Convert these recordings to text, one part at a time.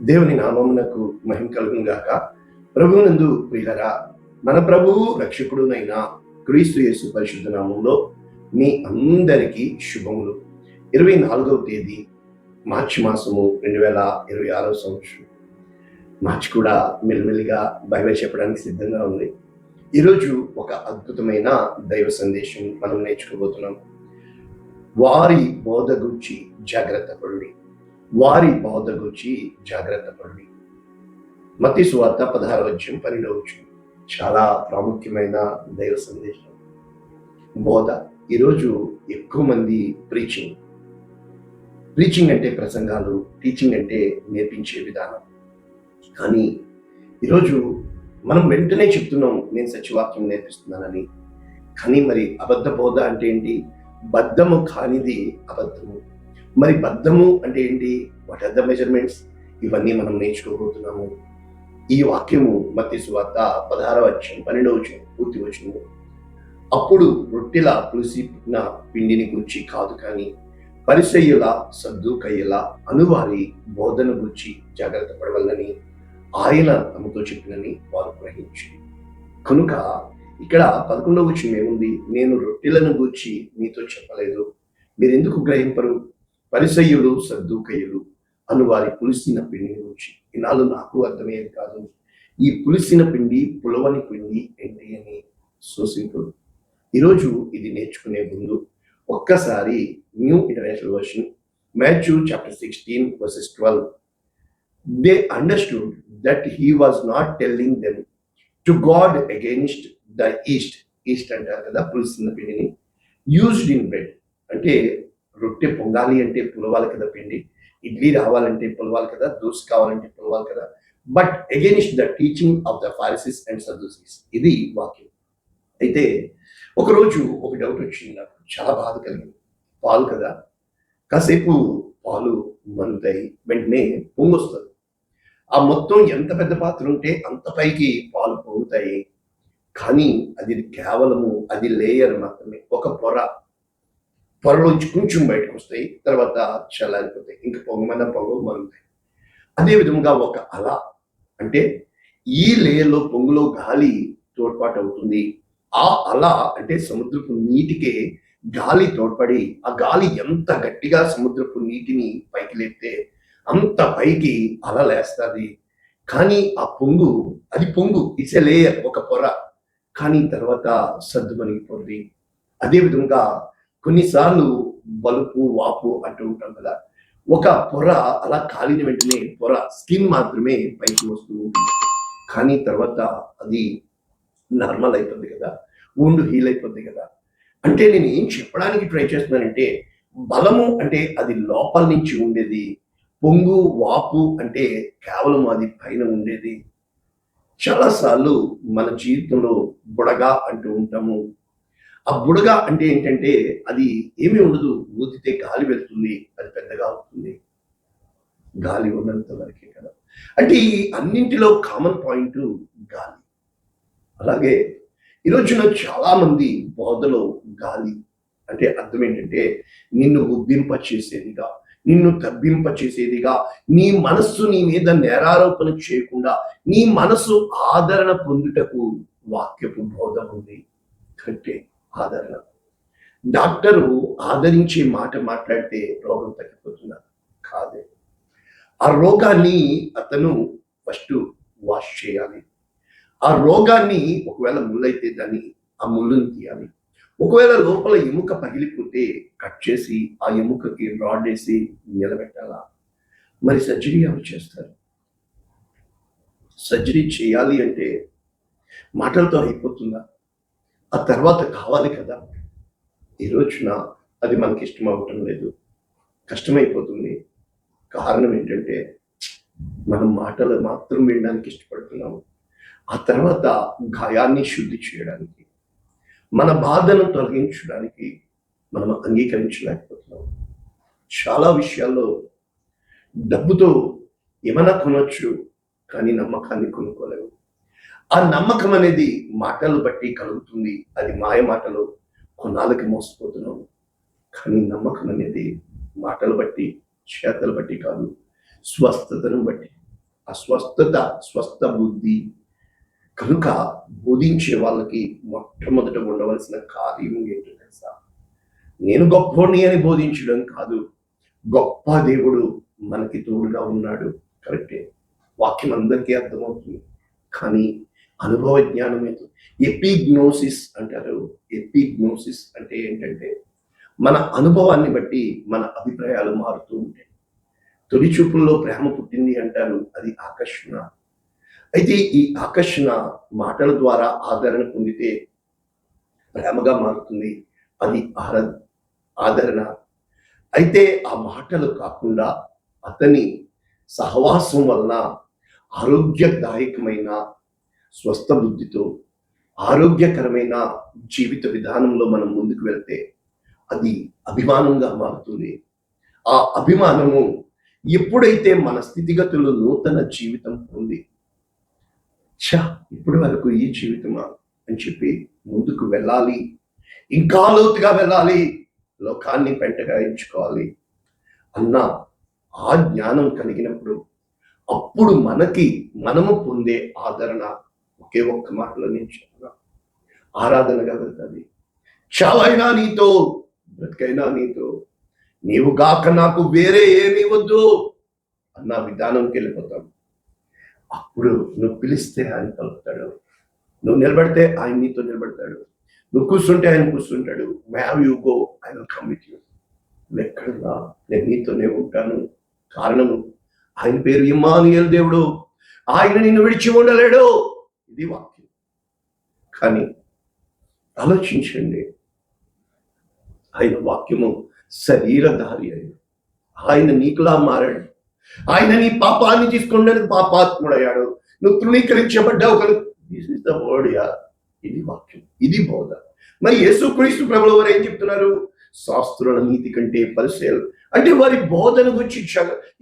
దేవుని నామమునకు మహిమ కలుగును గాక. ప్రభువునందు ప్రియులరా, మన ప్రభువు రక్షకుడునైన క్రీస్తు యేసు పరిశుద్ధ నామంలో మీ అందరికీ శుభములు. 24వ తేదీ మార్చి మాసము 2026వ సంవత్సరం. మార్చి కూడా మెల్లిమెల్లిగా బైబిల్ చెప్పడానికి సిద్ధంగా ఉంది. ఈరోజు ఒక అద్భుతమైన దైవ సందేశం మనం నేర్చుకోబోతున్నాం. వారి బోధ గురించి జాగ్రత్త పడుడి. వారి బోధ గురించి జాగ్రత్త పడుడి. మత్తయి సువార్త 16వ అధ్యాయం 12వ వచనం. చాలా ప్రాముఖ్యమైన దైవ సందేశం, బోధ. ఈరోజు ఎక్కువ మంది ప్రీచింగ్ అంటే ప్రసంగాలు, టీచింగ్ అంటే నేర్పించే విధానం. కానీ ఈరోజు మనం వెంటనే చెప్తున్నాం, నేను సత్యవాక్యం నేర్పిస్తున్నానని. కానీ మరి అబద్ధ బోధ అంటే ఏంటి? బద్ధము కానిది అబద్ధము. మరి బద్ధము అంటే ఏంటి? What are the measurements? ఇవన్నీ మనం నేర్చుకోబోతున్నాము. ఈ వాక్యము మత్తయి సువార్త 16వ అధ్యాయం 12వ వచనం పూర్తి వచనము. అప్పుడు రొట్టెల పులిసిన పిండిని గురించి కాదు, కానీ పరిసయ్యుల సద్దూకయ్యుల అనువారి బోధన గురించి జాగ్రత్త పడవలనని ఆయన తమతో చెప్పినని వారు గ్రహించి. కనుక ఇక్కడ 11వ వచనం ఏముంది? నేను రొట్టెలను గూర్చి మీతో చెప్పలేదు, మీరెందుకు గ్రహింపరు? పరిసయ్యులు సద్దూకయ్యులు అనువారి పులిసిన పిండిని గురించి. ఈనాడు నాకు అర్థమయ్యేది కాదు, ఈ పులిసిన పిండి, పులవని పిండి ఏంటి అని. So simple. ఈరోజు ఇది నేర్చుకునే ముందు ఒక్కసారి new international version, Matthew chapter 16 verses 12. They understood that he was not telling them to God against the east అంటారు కదా పులిసిన పిండిని, యూజ్డ్ ఇన్ బ్రెడ్. అంటే రొట్టె పొంగాలి అంటే పులవాలి కదా పిండి, ఇడ్లీ రావాలంటే పులవాలి కదా, దోశ కావాలంటే పులవాలి కదా. But against the teaching of the Pharisees and Sadducees. ఇది వాక్యం. అయితే ఒకరోజు ఒక డౌట్ వచ్చింది నాకు, చాలా బాధ కలిగింది. పాలు కదా, కాసేపు పాలు మరుగుతాయి, వెంటనే పొంగొస్తుంది. ఆ మొత్తం ఎంత పెద్ద పాత్ర ఉంటే అంత పైకి పాలు పొంగుతాయి. కానీ అది కేవలము అది లేయర్ మాత్రమే, ఒక పొరలోంచి కొంచెం బయటకు వస్తాయి, తర్వాత చల్లారిపోతాయి, ఇంకా పొంగమన్న పొంగవు మరుగుతాయి. అదే విధంగా ఒక అల అంటే ఈ లేయర్లో పొంగులో గాలి తోడ్పాటు అవుతుంది. ఆ అల అంటే సముద్రపు నీటికే గాలి తోడ్పడి, ఆ గాలి ఎంత గట్టిగా సముద్రపు నీటిని పైకి లేపితే అంత పైకి అల లేస్తుంది. కానీ ఆ పొంగు, అది పొంగు, ఇట్స్ ఎ లేయర్, ఒక పొర. కానీ తర్వాత సర్దుమణిగిపోతుంది. అదే విధంగా కొన్నిసార్లు బలుపు, వాపు అంటూ ఉంటాం కదా, ఒక పొర అలా కాలిన వెంటనే పొర, స్కిన్ మాత్రమే పైకి వస్తూ ఉంటుంది. కానీ తర్వాత అది నార్మల్ అయిపోద్ది కదా, wound హీల్ అయిపోద్ది కదా. అంటే నేను ఏం చెప్పడానికి ట్రై చేస్తున్నానంటే, బలము అంటే అది లోపల నుంచి ఉండేది, పొంగు వాపు అంటే కేవలం అది పైన ఉండేది. చాలాసార్లు మన జీవితంలో బుడగా అంటూ ఉంటాము. ఆ బుడగ అంటే ఏంటంటే అది ఏమీ ఉండదు, ఊదితే గాలి వెళ్తుంది, అది పెద్దగా అవుతుంది. గాలి ఉన్నంత వరకే కదా. అంటే ఈ అన్నింటిలో కామన్ పాయింట్ గాలి. అలాగే ఈరోజున చాలా మంది బోధలో గాలి అంటే అర్థం ఏంటంటే, నిన్ను ఉబ్బింప చేసేదిగా, నిన్ను తబ్బింప చేసేదిగా, నీ మనస్సు నీ మీద నేరారోపణ చేయకుండా నీ మనసు ఆదరణ పొందుటకు వాక్యపు బోధ ఉంది. అంటే ఆదరణ. డాక్టరు ఆదరించే మాట మాట్లాడితే రోగం తగ్గిపోతున్నా? కాదే. ఆ రోగాన్ని అతను ఫస్ట్ వాష్ చేయాలి. ఆ రోగాన్ని ఒకవేళ ముళ్ళైతే దాన్ని ఆ ముళ్ళుని తీయాలి. ఒకవేళ లోపల ఎముక పగిలిపోతే కట్ చేసి ఆ ఎముకకి రాడ్ వేసి నిలబెట్టాలా? మరి సర్జరీ ఎవరు చేస్తారు? సర్జరీ చేయాలి అంటే మాటలతో అయిపోతుందా? ఆ తర్వాత కావాలి కదా. ఈ రోజున అది మనకి ఇష్టం అవటం లేదు, కష్టమైపోతుంది. కారణం ఏంటంటే మనం మాటలు మాత్రం వినడానికి ఇష్టపడుతున్నాము. ఆ తర్వాత గాయాన్ని శుద్ధి చేయడానికి, మన బాధను తొలగించడానికి మనం అంగీకరించలేకపోతున్నాం. చాలా విషయాల్లో డబ్బుతో ఏమైనా కొనవచ్చు, కానీ నమ్మకాన్ని కొనుక్కోలేము. ఆ నమ్మకం అనేది మాటలు బట్టి కలుగుతుంది, అది మాయ మాటలు, కొన్నాళ్ళకి మోసపోతున్నాము. కానీ నమ్మకం అనేది మాటలు బట్టి, చేతలు బట్టి కాదు, స్వస్థతను బట్టి. అస్వస్థత, స్వస్థ బుద్ధి. కనుక బోధించే వాళ్ళకి మొట్టమొదట ఉండవలసిన కార్యం ఏంటో తెలుసా? నేను గొప్పోడిని అని బోధించడం కాదు. గొప్ప దేవుడు మనకి తోడుగా ఉన్నాడు, కరెక్టే. వాక్యం అందరికీ అర్థమవుతుంది. కానీ అనుభవ జ్ఞానం ఏంటో ఎపిగ్నోసిస్ అంటారు. ఎపిగ్నోసిస్ అంటే ఏంటంటే మన అనుభవాన్ని బట్టి మన అభిప్రాయాలు మారుతూ ఉంటాయి. తొలి చూపుల్లో ప్రేమ పుట్టింది అంటారు, అది ఆకర్షణ. అయితే ఈ ఆకర్షణ మాటల ద్వారా ఆదరణ పొందితే ప్రేమగా మారుతుంది, అది ఆదరణ. అయితే ఆ మాటలు కాకుండా అతని సహవాసం వలన ఆరోగ్యదాయకమైన స్వస్థ బుద్ధితో ఆరోగ్యకరమైన జీవిత విధానంలో మనం ముందుకు వెళ్తే అది అభిమానంగా మారుతుంది. ఆ అభిమానము ఎప్పుడైతే మన స్థితిగతులు నూతన జీవితం పొంది ఇప్పటి వరకు ఈ జీవితమా అని చెప్పి ముందుకు వెళ్ళాలి, ఇంకా లోతుగా వెళ్ళాలి, లోకాన్ని పెంటగా ఎంచుకోవాలి అన్న ఆ జ్ఞానం కలిగినప్పుడు అప్పుడు మనము పొందే ఆదరణ ఒకే ఒక్క మాటలో నేను చెప్తున్నా, ఆరాధనగా వెళ్తుంది. చావైనా నీతో, బ్రతికైనా నీతో, నీవు గాక నాకు వేరే ఏమీ వద్దు అన్న విధానంకి వెళ్ళిపోతాం. అప్పుడు నువ్వు పిలిస్తే ఆయన పలుకుతాడు, నువ్వు నిలబడితే ఆయన నీతో నిలబడతాడు, నువ్వు కూర్చుంటే ఆయన కూర్చుంటాడు. Where you go I will come with you. ఎక్కడన్నా నేను నీతోనే ఉంటాను. కారణము ఆయన పేరు ఇమ్మానుయేల్, దేవుడు. ఆయన నిన్ను విడిచి ఉండలేడు. ఇది వాక్యం. కానీ ఆలోచించండి, ఆయన వాక్యము శరీరధారి అయ్యాడు. ఆయన నీకులా మారాడు. ఆయన నీ పాపాన్ని తీసుకోవడానికి పాపాత్ముడయ్యాడు. నువ్వు తృణీకరించబడ్డావు కనుక this is the word yeah. ఇది వాక్యం, ఇది బోధ. మరి యేసుక్రీస్తు ప్రభువుల వారు ఏం చెప్తున్నారు? శాస్త్రుల నీతి కంటే పరిశీలన అంటే వారి బోధన గురించి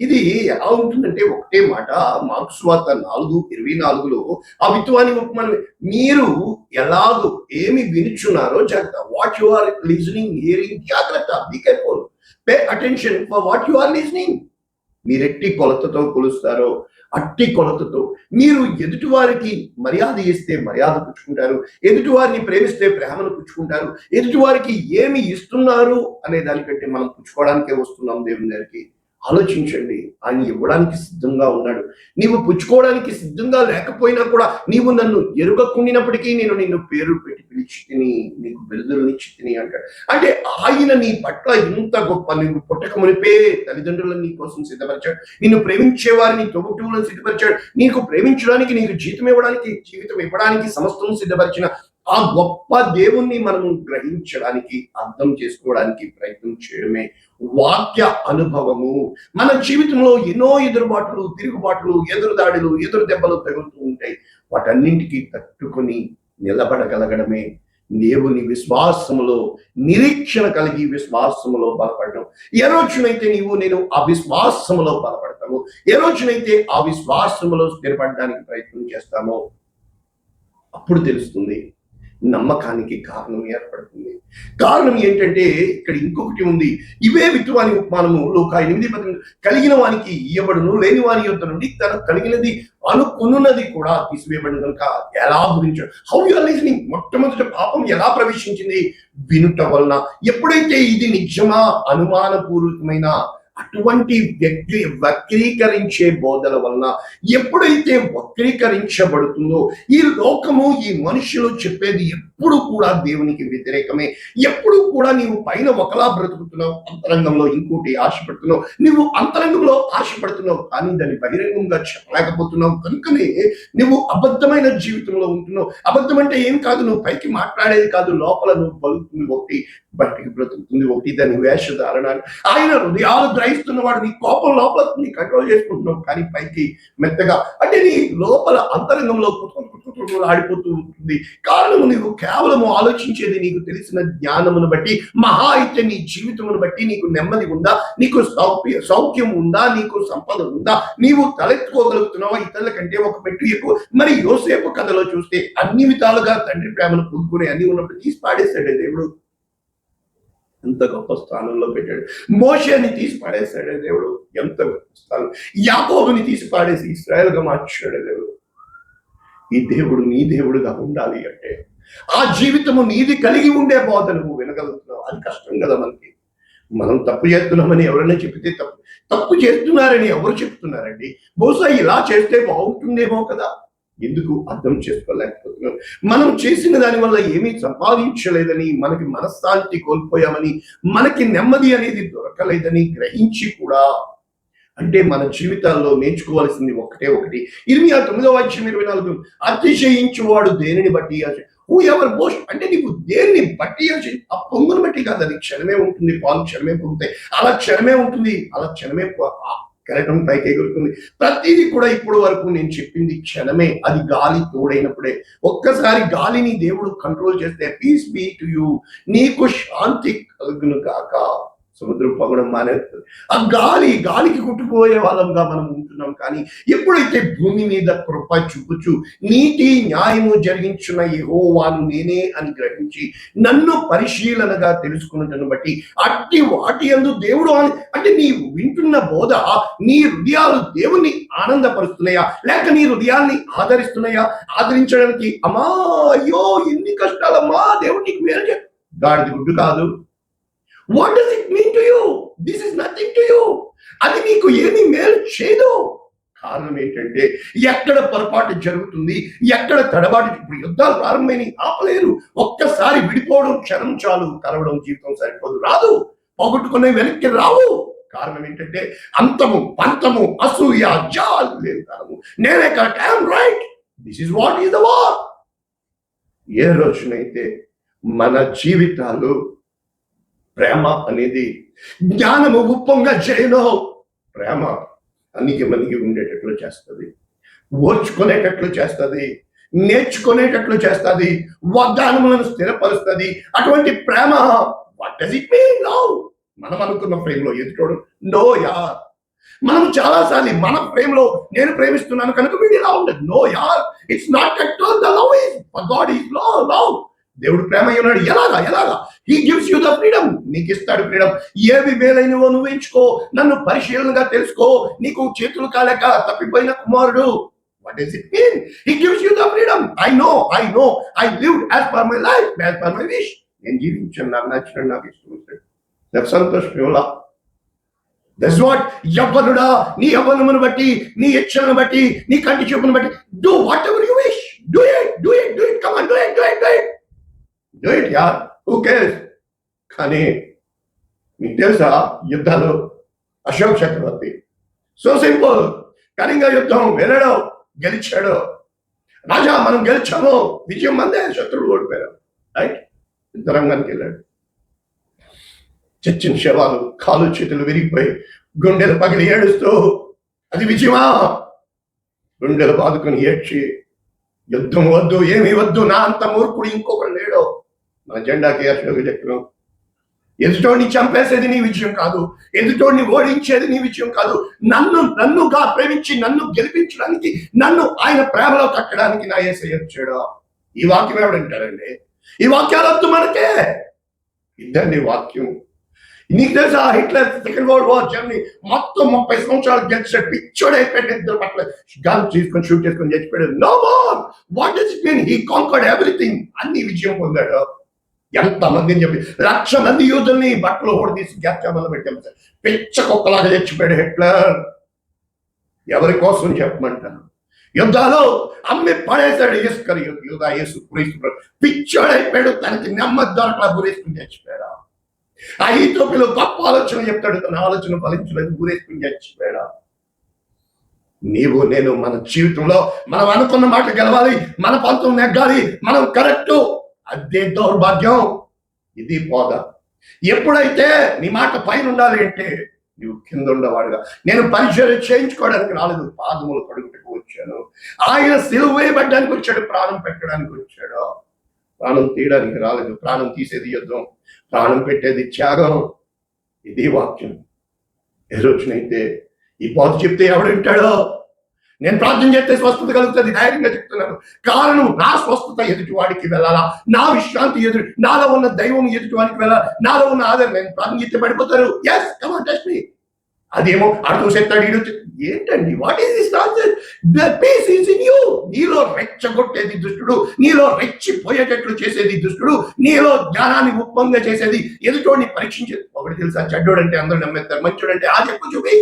ఇది ఎలా ఉంటుందంటే ఒకటే మాట. మార్కు సువార్త 4:24లో ఆ విత్వాని ఉపమానం, మీరు ఎలాగో ఏమి వినుచున్నారో జాగ్రత్త. What you are listening, hearing, జాగ్రత్త, be careful, pay attention for what you are listening. మీరెట్టి కొలతతో కొలుస్తారో అట్టి కొలతతో మీరు ఎదుటివారికి మర్యాద ఇస్తే మర్యాద పుచ్చుకుంటారు, ఎదుటివారిని ప్రేమిస్తే ప్రేమను పుచ్చుకుంటారు. ఎదుటివారికి ఏమి ఇస్తున్నారు అనే దానికంటే మనం పుచ్చుకోవడానికే వస్తున్నాం దేవుని దగ్గరికి. ఆలోచించండి, ఆయన ఇవ్వడానికి సిద్ధంగా ఉన్నాడు. నీవు పుచ్చుకోవడానికి సిద్ధంగా లేకపోయినా కూడా, నీవు నన్ను ఎరుగకుండినప్పటికీ నేను నిన్ను పేరు పెట్టి పిలిచి తిని, నీకు బిరుదులనిచ్చి తిని అంటాడు. అంటే ఆయన నీ పట్ల ఇంత గొప్ప, నువ్వు పుట్టక మునిపే తల్లిదండ్రులను నీ కోసం సిద్ధపరిచాడు, నిన్ను ప్రేమించే వారిని తోబుట్టువులను సిద్ధపరిచాడు, నీకు ప్రేమించడానికి, నీకు జీవితం ఇవ్వడానికి సమస్తం సిద్ధపరిచిన ఆ గొప్ప దేవుణ్ణి మనము గ్రహించడానికి, అర్థం చేసుకోవడానికి ప్రయత్నం చేయడమే వాక్య అనుభవము. మన జీవితంలో ఎన్నో ఎదురుబాట్లు, తిరుగుబాట్లు, ఎదురుదాడులు, ఎదురు దెబ్బలు తగులుతూ ఉంటాయి. వాటన్నింటికి తట్టుకొని నిలబడగలగడమే దేవుని విశ్వాసములో నిరీక్షణ కలిగి విశ్వాసములో బలపడడం. ఏ రోజునైతే నేను ఆ విశ్వాసములో బలపడతామో, ఏ రోజునైతే ఆ విశ్వాసములో స్థిరపడడానికి ప్రయత్నం చేస్తామో, అప్పుడు తెలుస్తుంది నమ్మకానికి కారణం ఏర్పడుతుంది. కారణం ఏంటంటే ఇక్కడ ఇంకొకటి ఉంది. ఇవే విత్తువాని ఉపమానము లోకా 8:18, కలిగిన వానికి ఇయ్యబడును, లేని వాని యొద్ద నుండి తనకు కలిగినది అనుకున్నది కూడా తీసివేయబడిన కనుక ఎలా గురించి హౌ యు ఆర్ లిజనింగ్. మొట్టమొదటి పాపం ఎలా ప్రవేశించింది? వినుట వలన. ఎప్పుడైతే ఇది నిజమా అనుమానపూర్వకమైన అటువంటి వక్రీకరించే బోధల వలన ఎప్పుడైతే వక్రీకరించబడుతుందో, ఈ లోకము, ఈ మనుషులు చెప్పేది ఎప్పుడు కూడా దేవునికి వ్యతిరేకమే. ఎప్పుడు కూడా నీవు పైన ఒకలా బ్రతుకుతున్నావు, అంతరంగంలో ఇంకోటి ఆశపడుతున్నావు. నువ్వు అంతరంగంలో ఆశపడుతున్నావు కానీ దాన్ని బహిరంగంగా చెప్పలేకపోతున్నావు. కనుకనే నువ్వు అబద్ధమైన జీవితంలో ఉంటున్నావు. అబద్ధం అంటే ఏం కాదు, నువ్వు పైకి మాట్లాడేది కాదు, లోపల నువ్వు పలుకుతుంది ఒకటి, బయటికి బ్రతుకుతుంది ఒకటి. దాని వేషధారణ. ఆయన హృదయాలు గ్రహిస్తున్నవాడు. నీ కోపం లోపల నీ కంట్రోల్ చేసుకుంటున్నావు కానీ పైకి మెత్తగా, అంటే నీ లోపల అంతరంగంలో ఆడిపోతూ ఉంటుంది. కారణము నీవు కేవలము ఆలోచించేది నీకు తెలిసిన జ్ఞానమును బట్టి, మహా అయితే నీ జీవితమును బట్టి. నీకు నెమ్మది ఉందా? నీకు సౌఖ్యం ఉందా? నీకు సంపద ఉందా? నీవు తలెత్తుకోగలుగుతున్నావా ఇతరుల కంటే ఒక మెట్టు ఎక్కువ? మరి యోసేపు కథలో చూస్తే అన్ని విధాలుగా తండ్రి ప్రేమను పొందుకునే అన్ని ఉన్నప్పుడు తీసి పాడేశాడే దేవుడు. ఎంత గొప్ప స్థానంలో పెట్టాడు. మోషేని తీసి పాడేశాడు దేవుడు, ఎంత గొప్ప స్థానం. యాకోబుని తీసి పాడేసి ఇశ్రాయేలుగా మార్చాడు దేవుడు. ఈ దేవుడు నీ దేవుడుగా ఉండాలి అంటే ఆ జీవితము నీది కలిగి ఉండే బోధ నువ్వు వినగలుగుతున్నావు. అది కష్టం కదా మనకి. మనం తప్పు చేస్తున్నామని ఎవరైనా చెప్తే తప్పు చేస్తున్నారని ఎవరు చెప్తున్నారండి? బహుశా ఇలా చేస్తే బాగుంటుందేమో కదా. ఎందుకు అర్థం చేసుకోలేకపోతున్నాం? మనం చేసిన దాని వల్ల ఏమీ సంపాదించలేదని, మనకి మనశ్శాంతి కోల్పోయామని, మనకి నెమ్మది అనేది దొరకలేదని గ్రహించి కూడా, అంటే మన జీవితాల్లో నేర్చుకోవాల్సింది ఒకటి. 29:24 అతిశయించువాడు దేనిని బట్టి హూ ఎవర్ బోస్ట్, అంటే నీకు దేన్ని బట్టి ఆ పొంగును బట్టి కాదు. అది క్షణమే ఉంటుంది, పాలు క్షణమే పొంగుతాయి, అలా క్షణమే ఉంటుంది, అలా క్షణమే కెరటం పైకి ఎగురుతుంది. ప్రతిదీ కూడా ఇప్పుడు వరకు నేను చెప్పింది క్షణమే. అది గాలి తోడైనప్పుడే. ఒక్కసారి గాలిని దేవుడు కంట్రోల్ చేస్తే పీస్ బీ టు యూ, నీకు శాంతి కలుగును కాక. సముద్రం పగడం మానేస్తుంది. ఆ గాలికి కొట్టుకుపోయే వాళ్ళంగా మనం ఉంటున్నాం. కానీ ఎప్పుడైతే భూమి మీద కృప చూపుచు నీతి న్యాయము జరిగించిన యెహోవాను నేనే అని గ్రహించి నన్ను పరిశీలనగా తెలుసుకున్నట్టును బట్టి అట్టి వాటి యందు దేవుడు అంటే నీవు వింటున్న బోధ నీ హృదయాలు దేవుణ్ణి ఆనందపరుస్తున్నాయా, లేక నీ హృదయాల్ని ఆదరిస్తున్నాయా? ఆదరించడానికి అమ్మా అయ్యో ఎన్ని కష్టాలమ్మా, దేవుడు నీకు మేలు చేయ, గాడిద గుడ్డు కాదు. What does it mean to you? This is nothing to you. అది నీకు ఏమి మేలు చేయదు. కారణం ఏంటంటే ఎక్కడ పొరపాటు జరుగుతుంది, ఎక్కడ తడబాటు. ఇప్పుడు యుద్ధాలు ప్రారంభమైన ఆపలేరు. ఒక్కసారి విడిపోవడం క్షణం చాలు, కలవడం జీవితం సరిపోదు, రాదు. పోగొట్టుకునే వెనక్కి రావు. కారణం ఏంటంటే అంతము, పంతము, అసూయ, జాలు లేదు. కారణము నేనే correct, I'm right, this is what is the war. ఏ రోజునైతే మన జీవితాలు ప్రేమ అనేది జ్ఞానము ఉప్పొంగ చేయను, ప్రేమ అనికి మనకి ఉండేటట్లు చేస్తుంది, ఓర్చుకునేటట్లు చేస్తుంది, నేర్చుకునేటట్లు చేస్తుంది, వాగ్దానములను స్థిరపరుస్తుంది. అటువంటి ప్రేమ what does it mean love? మనం అనుకున్న ప్రేమలో ఎదుటోడు నో యార్. మనం చాలాసార్లు మన ప్రేమలో నేను ప్రేమిస్తున్నాను కనుక వీడు ఇలా ఉండదు. నో యార్, it's not at all. The love is for God is love. దేవుడు ప్రేమ ఉన్నాడు. ఎలాగా he gives you the freedom. నీకు ఇస్తాడు ఫ్రీడమ్. ఏవి మేలైనవో నువ్వు ఎంచుకో, నన్ను పరిశీలనగా తెలుసుకో. నీకు చేతులు కాలేక తప్పిపోయిన కుమారుడు. What does it mean? He gives you the freedom. I know I lived as per my life, as per my wish. నేను జీవించాను, నాకు నచ్చినట్టు, నాకు ఇష్టం వచ్చాడు. నాకు సంతోషం. That's what. యవ్వనుడా, నీ యవ్వనమును బట్టి, నీ ఇచ్చలను బట్టి, నీ కంటి చూపును బట్టి do what ever you wish. Do it come on, do it యార్, హూ కేర్స్. కానీ మీకు తెలుసా, యుద్ధాలు అశోక్ చక్రవర్తి సో సింపుల్, కళింగ యుద్ధం వెళ్ళాడు, గెలిచాడు. రాజా మనం గెలిచాము, విజయం మందే, శత్రువులు ఓడిపోయారు. రైట్, యుద్ధరంగానికి వెళ్ళాడు. చచ్చిన శవాలు, కాలు చేతులు విరిగిపోయి గుండెలు పగిలి ఏడుస్తూ, అది విజయమా? గుండెలు బాదుకొని ఏడ్చి, యుద్ధం వద్దు, ఏమీ వద్దు, నా అంత మూర్ఖుడు ఇంకొకరు లేడు. మన జెండాకి అశోక చక్రం. ఎదుటోడిని చంపేసేది నీ విజయం కాదు, ఎదుటోడిని ఓడించేది నీ విజయం కాదు. నన్నుగా ప్రేమించి నన్ను గెలిపించడానికి, నన్ను ఆయన ప్రేమలో కట్టడానికి నా యేసయ్య వచ్చాడు. ఈ వాక్యం ఎవడంటారండి? ఈ వాక్యాలు వద్దు మనకే. ఇద్దండి వాక్యం. నీకు తెలుసా, Hitler second world war journey మొత్తం 30 సంవత్సరాలు గెలిచాడు. పిచ్చోడు అయిపోయాడు. ఇద్దరు పట్ల గన్ తీసుకొని షూట్ చేసుకొని చచ్చిపోయాడు. No more. What does it mean? He conquered everything. అన్ని విజయం పొందాడు. ఎంతమందిని చెప్పి 1,00,000 మంది యూదుల్ని బట్టలు ఓడదీసి గ్యాప్చామల్లో పెట్టాం. పిచ్చ కుక్కలాగా చచ్చిపోయాడు హిట్లర్. ఎవరి కోసం చెప్పమంటాను? యుద్ధాలు అమ్మి పడేశాడు. యేసు క్రీస్తు పిచ్చోడైపోయాడు. తనకి నెమ్మది దొరకలా, గురేసుకుని చచ్చిపోయాడు. ఆ ఈథోపిలో గొప్ప ఆలోచన చెప్తాడు, తన ఆలోచన ఫలించలేదు, గురేసుకుని చచ్చిపోయాడు. నీవు నేను మన జీవితంలో మనం అనుకున్న మాట గెలవాలి, మన పంతం నెగ్గాలి, మనం కరెక్ట్. అదే దౌర్భాగ్యం. ఇది పోద. ఎప్పుడైతే నీ మాట పైన ఉండాలి అంటే నువ్వు కింద ఉండవాడుగా. నేను పరిచయం చేయించుకోవడానికి రాలేదు, పాదములు కడుగుటకు వచ్చాను. ఆయన సిలువ వేయబడ్డానికి వచ్చాడు, ప్రాణం పెట్టడానికి వచ్చాడు. ప్రాణం తీయడానికి రాలేదు. ప్రాణం తీసేది యుద్ధం, ప్రాణం పెట్టేది త్యాగం. ఇది వాక్యం. ఏ రోజునైతే ఈ బోధ చెప్తే ఎవడు వింటాడో? నేను ప్రార్థన చేస్తే స్వస్థత కలుగుతుంది, ధైర్యంగా చెప్తున్నాను. కారణం నా స్వస్థత ఎదుటి వాడికి వెళ్ళాలా, నా విశ్రాంతి నాలో ఉన్న దైవం ఎదుటి వాడికి వెళ్ళాలా, నాలో ఉన్న ఆధారం. నేను ప్రార్థన చేస్తే పడిపోతారు. Yes, come on test me. అదేమో అర్థం చేస్తాడు ఈడు. ఏంటండి, what is this nonsense? The peace is in you. నీలో రెచ్చగొట్టేది దుష్టుడు, నీలో రెచ్చిపోయేటట్లు చేసేది దుష్టుడు, నీలో జ్ఞానాన్ని ఉప్పంగా చేసేది ఎదుటోడిని పరీక్షించేది. ఒకటి తెలుసా, చెడ్డోడు అంటే అందరూ నమ్మేస్తారు, మంచోడు అంటే ఆ చెప్పు చూపి.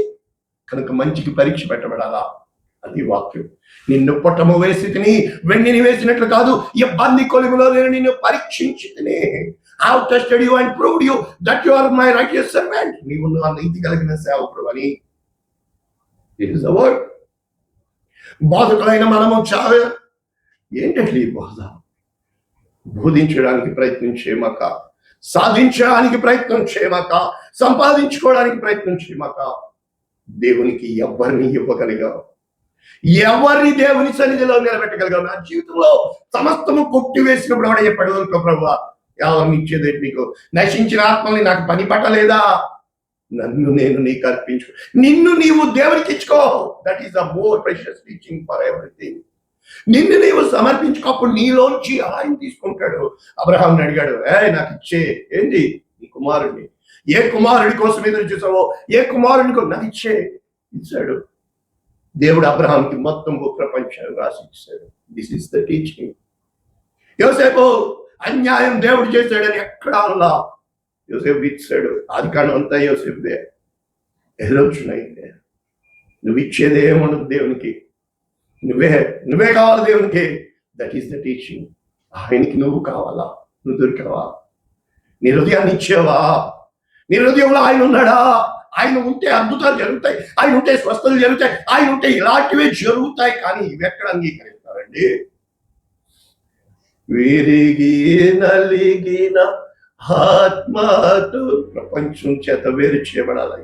కనుక మంచికి పరీక్ష పెట్టబడాలా, అది వాక్యం. నిన్ను పొట్టము వేసి తిని వెండిని వేసినట్లు కాదు, ఇబ్బంది కొలుములో నేను నిన్ను పరీక్షించి తిని. I have tested you and proved you that you are my righteous servant. నీవు నా నీతి కలిగిన సేవకుడు అని. It is the word. బాధకులైన మనము ఏంటంటే ఈ బాధ? బోధించడానికి ప్రయత్నం చేయమాక, సాధించడానికి ప్రయత్నం చేయమాక, సంపాదించుకోవడానికి ప్రయత్నం చేయమాక. దేవునికి ఎవరిని ఇవ్వగలిగా, ఎవరిని దేవుని సన్నిధిలో నిలబెట్టగలిగావు? నా జీవితంలో సమస్తము కొట్టివేసినప్పుడు కూడా చెప్పాడు, ప్రభువా ఎవరిని ఇచ్చేది నీకు? నశించిన ఆత్మల్ని నాకు పని పట్టలేదా? నన్ను నేను నీకు అర్పించు, నిన్ను నీవు దేవునికి ఇచ్చుకో. That is the more precious teaching for everything. నిన్ను నీవు సమర్పించుకోప్పుడు నీలోంచి ఆయన తీసుకుంటాడు. అబ్రహాంని అడిగాడు, నాకు ఇచ్చే, ఏంటి నీ కుమారుడిని. ఏ కుమారుడి కోసం ఎదురు చూసావో, ఏ కుమారుడిని నాకు ఇచ్చాడు. దేవుడు అబ్రహాంకి మొత్తం ప్రపంచాన్ని రాసి ఇచ్చాడు. This is the teaching. యోసేపు అన్యాయం దేవుడు చేశాడని ఎక్కడ అలా యోసేపు ఇచ్చాడు. ఆది కాండం అంతా యోసేపుదే. ఎరోచునైతే నువ్వు ఇచ్చేది ఏముండదు దేవునికి, నువ్వే కావాలి దేవునికి. That is the teaching. ఆయనకి నువ్వు కావాలా? నువ్వు దొరికావా? నీ హృదయాన్ని ఇచ్చావా? నీ హృదయంలో ఆయన ఉన్నాడా? ఆయన ఉంటే అద్భుతాలు జరుగుతాయి, ఆయన ఉంటే స్వస్థతలు జరుగుతాయి, ఆయన ఉంటే ఇలాంటివే జరుగుతాయి. కానీ ఇవి ఎక్కడ అంగీకరిస్తారండి? విరిగి నలిగిన ఆత్మతో ప్రపంచం చేత వేరు చేయబడాలి.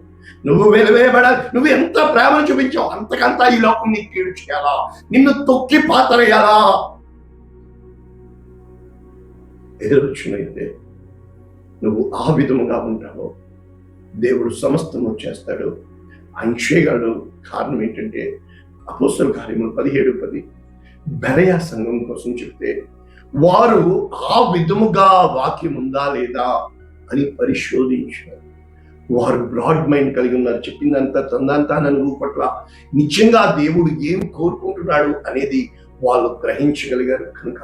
నువ్వు వెలువేయబడాలి. నువ్వు ఎంత ప్రేమను చూపించావు అంతకంతా ఈ లోకం నీకు కీడు చేయాలా, నిన్ను తొక్కి పాతరేయాలా? ఏ రోజునైతే నువ్వు ఆ విధముగా ఉంటావో దేవుడు సమస్తము చేస్తాడు. ఆయన చేయగలడు. కారణం ఏంటంటే అపోస్తలుల కార్యములు 17:10 బెరయ సంఘం కోసం చెప్తే వారు ఆ విధముగా వాక్యం ఉందా లేదా అని పరిశోధించారు. వారు బ్రాడ్ మైండ్ కలిగి ఉన్నారు. చెప్పిందంతా తనంతా నువ్వు పట్ల నిజంగా దేవుడు ఏం కోరుకుంటున్నాడు అనేది వాళ్ళు గ్రహించగలిగారు. కనుక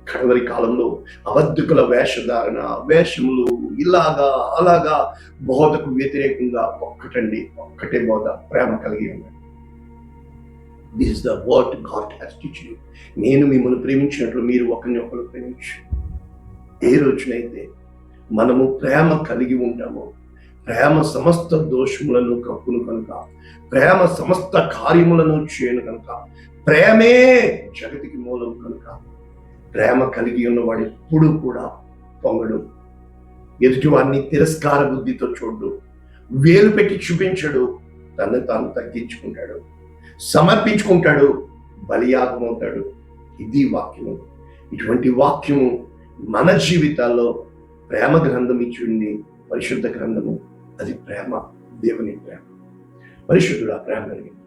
కడవరి కాలంలో అబద్ధికుల వేషధారణ, వేషములు, ఇలాగా అలాగా బోధకు వ్యతిరేకంగా ఒక్కటే బోధ, ప్రేమ కలిగి ఉన్నాడు. This is the word God has teached you. నేను మిమ్మల్ని ప్రేమించినట్లు మీరు ఒకరిని ఒకరు ప్రేమించు. ఏ రోజునైతే మనము ప్రేమ కలిగి ఉంటామో, ప్రేమ సమస్త దోషములను కప్పును కనుక, ప్రేమ సమస్త కార్యములను చేయను కనుక, ప్రేమే జగతికి మూలం కనుక, ప్రేమ కలిగి ఉన్నవాడు ఎప్పుడు కూడా పొంగడు, ఎదుటివాడిని తిరస్కార బుద్ధితో చూడు, వేలు పెట్టి చూపించడు, తను తాను తగ్గించుకుంటాడు, సమర్పించుకుంటాడు, బలియాగమవుతాడు. ఇది వాక్యము. ఇటువంటి వాక్యము మన జీవితాల్లో ప్రేమ గ్రంథం ఇచ్చింది, పరిశుద్ధ గ్రంథము. అది ప్రేమ, దేవుని ప్రేమ. పరిశుద్ధుడు ఆ ప్రేమ కలిగింది.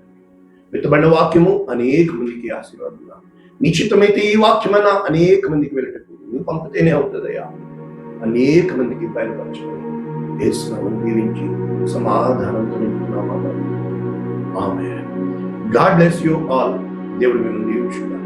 విత్తబడిన వాక్యము అనేక మందికి ఆశీర్వాదంగా, నిశ్చితమైతే ఈ వాక్యమైనా అనేక మందికి వెళ్ళటకు నువ్వు పంపితేనే అవుతుందయ్యా. అనేక మందికి బయలుపరచాలి. యేసునామమున దీవించి సమాధానంతో నింపుతున్నాము. Amen. God bless you all. దేవుడు మిమ్మల్ని దీవించుగాక.